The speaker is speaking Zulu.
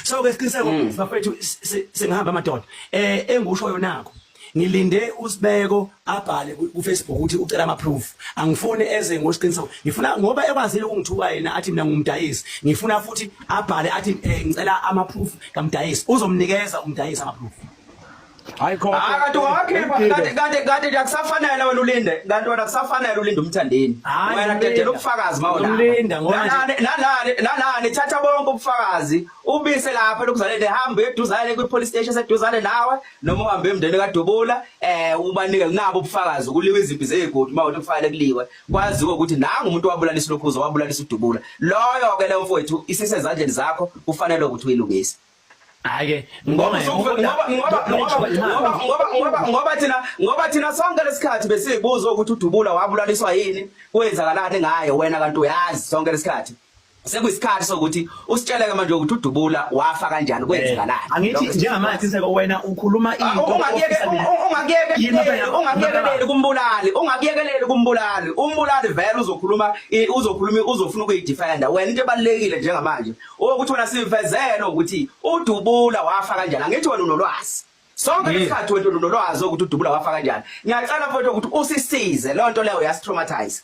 so ke siqiniseko bafethu sengihamba amadoda engushoyo nakho ngilinde uSibeko abhale ku Facebook ukuthi ucela ama proof angifuni eze ngosiqiniseko ngifuna ngoba ekwazile ukungithuka yena athi mina ngumdayisi ngifuna futhi abhale athi ngicela ama proof kamdayisi uzomnikeza umdayisi ama proof hayi khona kanti wakhipha kanti akusafanele wena ulinde kanti wena akusafanele ulinde umthandeni wena dedela ubufakazi mawona umlinda ngoba nalani thatha bonke ubufakazi ubise lapha lokuzalele hambe eduzane kwi police station seduzane nawe noma uhambe emndeni kaDubula ubanike nabo ubufakazi ukuliwa izimpi zegodi mawona kufanele kuliwe kwaziwe ukuthi nanga umuntu wabulalisa lokhuzo wabulalisa uDubula loyo ke le mfowethu isisezandleni zakho kufanele ukuthi uyilungise hayi ngoba thina sonke lesikhathi besibuza ukuthi uDubula wabulaliswa yini kwenzakalani ngaye wena kanti uyazi sonke lesikhathi sekuyisikhathi sokuthi usitsheleke manje ukuthi uDubula wafa kanjani kwenzakalani angithi njengamanje sinseko wena ukhuluma into ungakuyekeleli kumbulali umbulali vele uzofuna ukuyidefenda wena into ebalekile njengamanje ukuthi wena sivezele ukuthi uDubula wafa kanjani angithi wena unolwazi sonke lesikhathi wena unolwazi ukuthi uDubula wafa kanjani ngiyacela mfowethu ukuthi usisize le nto leyo yasitraumatize